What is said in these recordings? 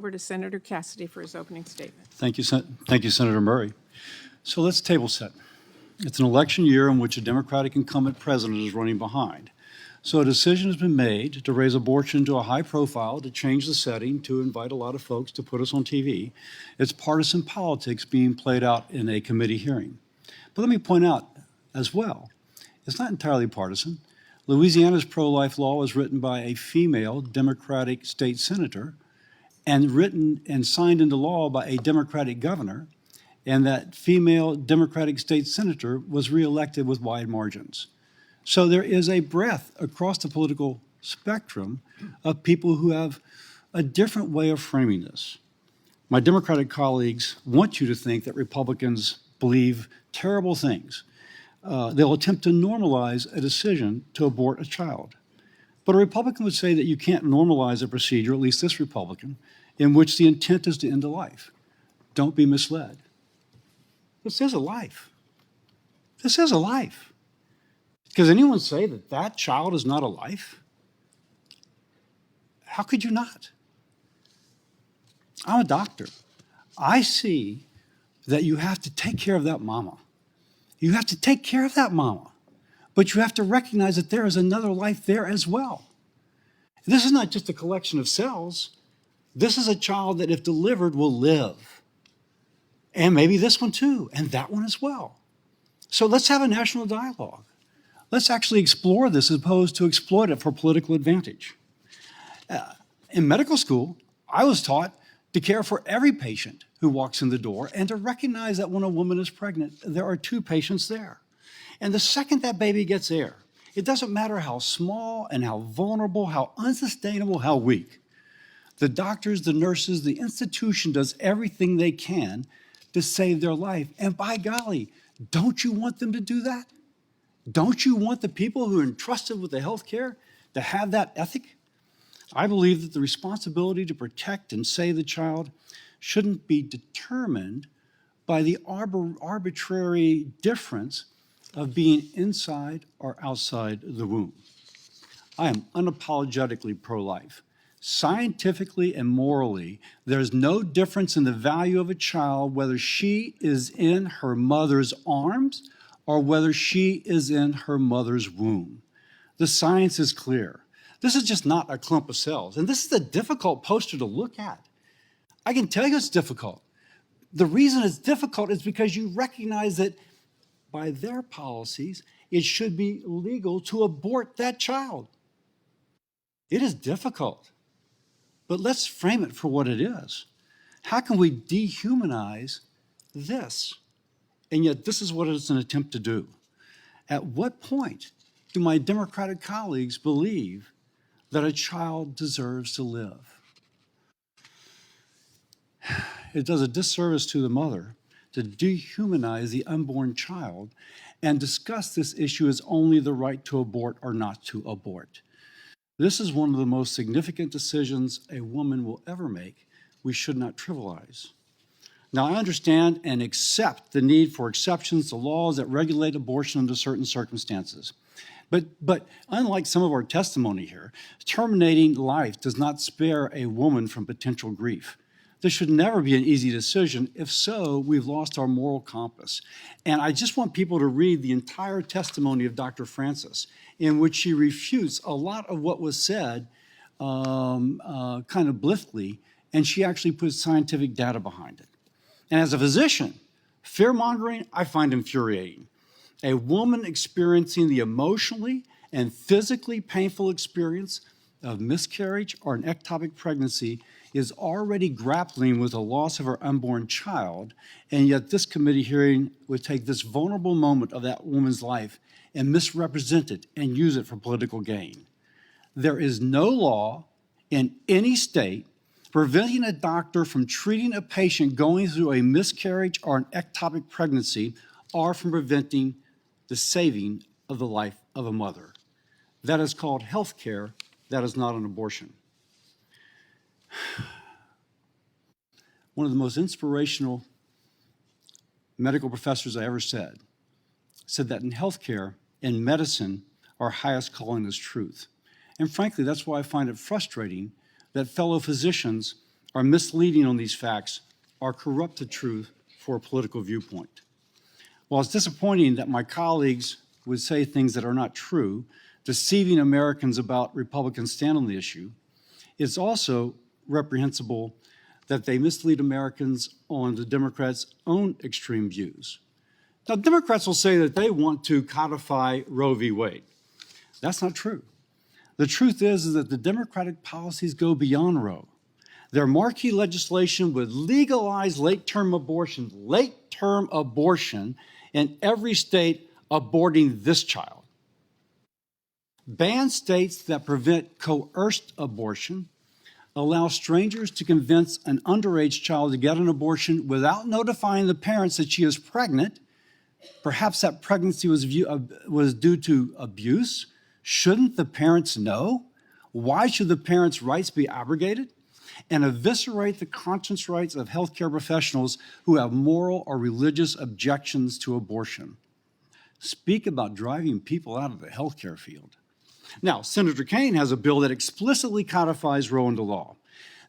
Over to Senator Cassidy for his opening statement. Thank you, Senator Murray. So let's table set. It's an election year in which a Democratic incumbent president is running behind. So a decision has been made to raise abortion to a high profile, to change the setting, to invite a lot of folks to put us on TV. It's partisan politics being played out in a committee hearing. But let me point out as well, it's not entirely partisan. Louisiana's pro-life law was written by a female Democratic state senator and written and signed into law by a Democratic governor, and that female Democratic state senator was reelected with wide margins. So there is a breadth across the political spectrum of people who have a different way of framing this. My Democratic colleagues want you to think that Republicans believe terrible things. They'll attempt to normalize a decision to abort a child. But a Republican would say that you can't normalize a procedure, at least this Republican, in which the intent is to end a life. Don't be misled. This is a life. This is a life. Does anyone say that that child is not a life? How could you not? I'm a doctor. I see that you have to take care of that mama. You have to take care of that mama. But you have to recognize that there is another life there as well. This is not just a collection of cells. This is a child that, if delivered, will live. And maybe this one too, and that one as well. So let's have a national dialogue. Let's actually explore this as opposed to exploit it for political advantage. In medical school, I was taught to care for every patient who walks in the door and to recognize that when a woman is pregnant, there are two patients there. And the second that baby gets there, it doesn't matter how small and how vulnerable, how unsustainable, how weak. The doctors, the nurses, the institution does everything they can to save their life. And by golly, don't you want them to do that? Don't you want the people who are entrusted with the health care to have that ethic? I believe that the responsibility to protect and save the child shouldn't be determined by the arbitrary difference of being inside or outside the womb. I am unapologetically pro-life. Scientifically and morally, there's no difference in the value of a child whether she is in her mother's arms or whether she is in her mother's womb. The science is clear. This is just not a clump of cells, and this is a difficult poster to look at. I can tell you it's difficult. The reason it's difficult is because you recognize that by their policies, it should be legal to abort that child. It is difficult, but let's frame it for what it is. How can we dehumanize this? And yet this is what it's an attempt to do. At what point do my Democratic colleagues believe that a child deserves to live? It does a disservice to the mother to dehumanize the unborn child and discuss this issue as only the right to abort or not to abort. This is one of the most significant decisions a woman will ever make. We should not trivialize. Now, I understand and accept the need for exceptions to laws that regulate abortion under certain circumstances. But unlike some of our testimony here, terminating life does not spare a woman from potential grief. This should never be an easy decision. If so, we've lost our moral compass. And I just want people to read the entire testimony of Dr. Francis, in which she refutes a lot of what was said kind of blithely, and she actually puts scientific data behind it. And as a physician, fear-mongering, I find infuriating. A woman experiencing the emotionally and physically painful experience of miscarriage or an ectopic pregnancy is already grappling with the loss of her unborn child, and yet this committee hearing would take this vulnerable moment of that woman's life and misrepresent it and use it for political gain. There is no law in any state preventing a doctor from treating a patient going through a miscarriage or an ectopic pregnancy or from preventing the saving of the life of a mother. That is called health care. That is not an abortion. One of the most inspirational medical professors I ever said that in healthcare and medicine, our highest calling is truth. And frankly, that's why I find it frustrating that fellow physicians are misleading on these facts or corrupt the truth for a political viewpoint. While it's disappointing that my colleagues would say things that are not true, deceiving Americans about Republicans' stand on the issue, it's also reprehensible that they mislead Americans on the Democrats' own extreme views. Now, Democrats will say that they want to codify Roe v. Wade. That's not true. The truth is that the Democratic policies go beyond Roe. Their marquee legislation would legalize late-term abortion in every state aborting this child. Ban states that prevent coerced abortion, allow strangers to convince an underage child to get an abortion without notifying the parents that she is pregnant. Perhaps that pregnancy was due to abuse. Shouldn't the parents know? Why should the parents' rights be abrogated? And eviscerate the conscience rights of healthcare professionals who have moral or religious objections to abortion. Speak about driving people out of the healthcare field. Now, Senator Kaine has a bill that explicitly codifies Roe into law.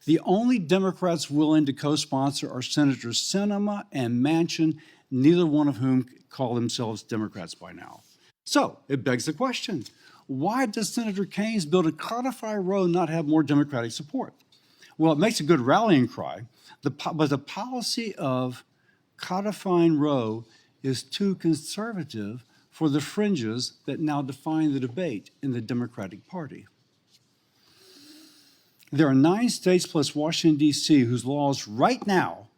The only Democrats willing to co-sponsor are Senators Sinema and Manchin, neither one of whom call themselves Democrats by now. So it begs the question, why does Senator Kaine's bill to codify Roe not have more Democratic support? Well, it makes a good rallying cry, but the policy of codifying Roe is too conservative for the fringes that now define the debate in the Democratic Party. There are 9 states plus Washington, D.C., whose laws right now,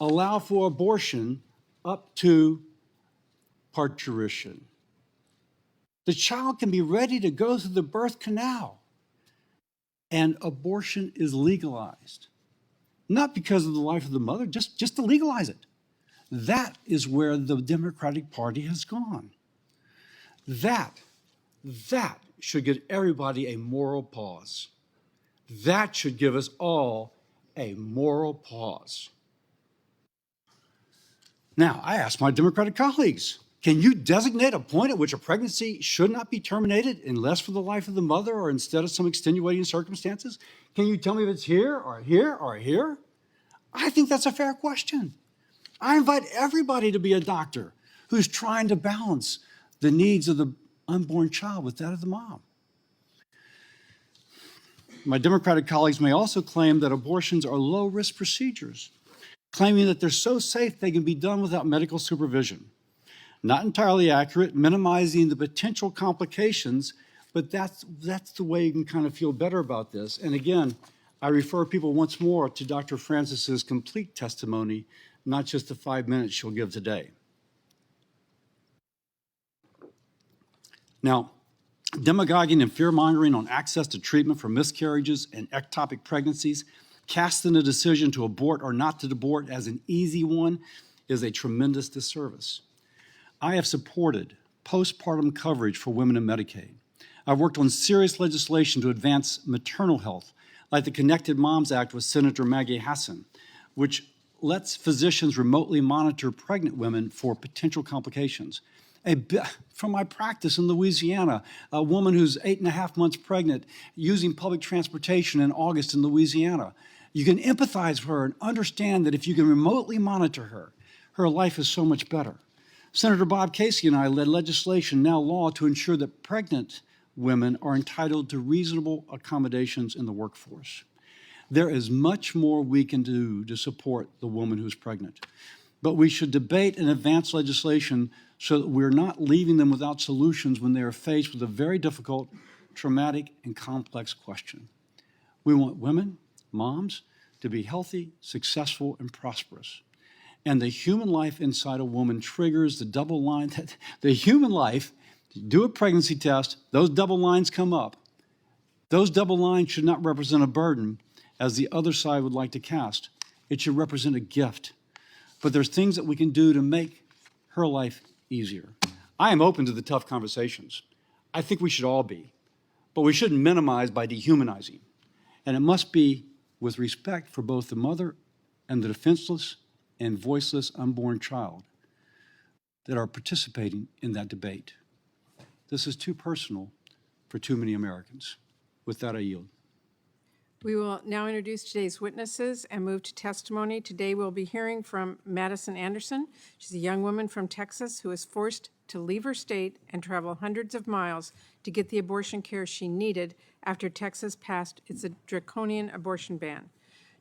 allow for abortion up to parturition. The child can be ready to go through the birth canal, and abortion is legalized. Not because of the life of the mother, just to legalize it. That is where the Democratic Party has gone. That should give everybody a moral pause. That should give us all a moral pause. Now, I ask my Democratic colleagues, can you designate a point at which a pregnancy should not be terminated unless for the life of the mother or instead of some extenuating circumstances? Can you tell me if it's here or here or here? I think that's a fair question. I invite everybody to be a doctor who's trying to balance the needs of the unborn child with that of the mom. My Democratic colleagues may also claim that abortions are low-risk procedures, claiming that they're so safe they can be done without medical supervision. Not entirely accurate, minimizing the potential complications, but that's the way you can kind of feel better about this. And again, I refer people once more to Dr. Francis's complete testimony, not just the 5 minutes she'll give today. Now, demagoguing and fear-mongering on access to treatment for miscarriages and ectopic pregnancies, casting a decision to abort or not to abort as an easy one, is a tremendous disservice. I have supported postpartum coverage for women in Medicaid. I've worked on serious legislation to advance maternal health, like the Connected Moms Act with Senator Maggie Hassan, which lets physicians remotely monitor pregnant women for potential complications. From my practice in Louisiana, a woman who's 8.5 months pregnant using public transportation in August in Louisiana. You can empathize with her and understand that if you can remotely monitor her, her life is so much better. Senator Bob Casey and I led legislation, now law, to ensure that pregnant women are entitled to reasonable accommodations in the workforce. There is much more we can do to support the woman who's pregnant. But we should debate and advance legislation so that we're not leaving them without solutions when they are faced with a very difficult, traumatic, and complex question. We want women, moms, to be healthy, successful, and prosperous. And the human life inside a woman triggers the double line that the human life, do a pregnancy test, those double lines come up. Those double lines should not represent a burden, as the other side would like to cast. It should represent a gift. But there's things that we can do to make her life easier. I am open to the tough conversations. I think we should all be. But we shouldn't minimize by dehumanizing. And it must be with respect for both the mother and the defenseless and voiceless unborn child that are participating in that debate. This is too personal for too many Americans. With that, I yield. We will now introduce today's witnesses and move to testimony. Today we'll be hearing from Madison Anderson. She's a young woman from Texas who was forced to leave her state and travel hundreds of miles to get the abortion care she needed after Texas passed its draconian abortion ban.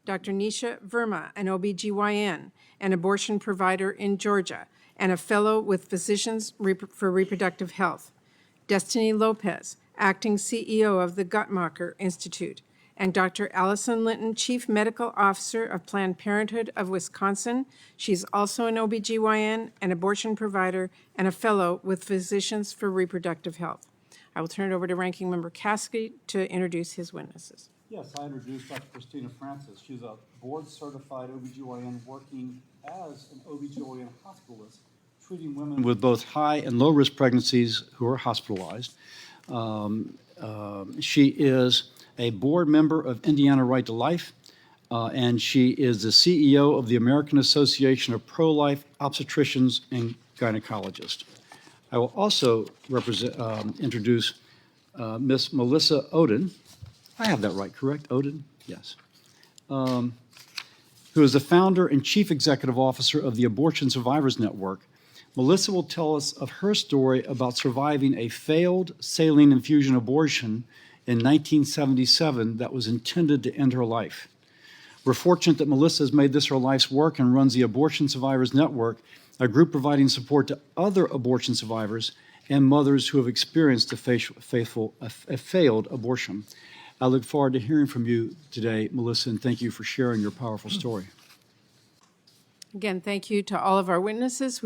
Dr. Nisha Verma, an OBGYN, an abortion provider in Georgia, and a fellow with Physicians for Reproductive Health. Destiny Lopez, acting CEO of the Guttmacher Institute, and Dr. Allison Linton, Chief Medical Officer of Planned Parenthood of Wisconsin. She's also an OBGYN, an abortion provider, and a fellow with Physicians for Reproductive Health. I will turn it over to Ranking Member Cassidy to introduce his witnesses. Yes, I introduced Dr. Christina Francis. She's a board-certified OBGYN working as an OBGYN hospitalist, treating women with both high and low-risk pregnancies who are hospitalized. She is a board member of Indiana Right to Life, and she is the CEO of the American Association of Pro-Life Obstetricians and Gynecologists. I will also introduce Miss Melissa Oden. I have that right, correct? Oden? Yes. Who is the founder and chief executive officer of the Abortion Survivors Network. Melissa will tell us of her story about surviving a failed saline infusion abortion in 1977 that was intended to end her life. We're fortunate that Melissa has made this her life's work and runs the Abortion Survivors Network, a group providing support to other abortion survivors and mothers who have experienced a failed abortion. I look forward to hearing from you today, Melissa, and thank you for sharing your powerful story. Again, thank you to all of our witnesses.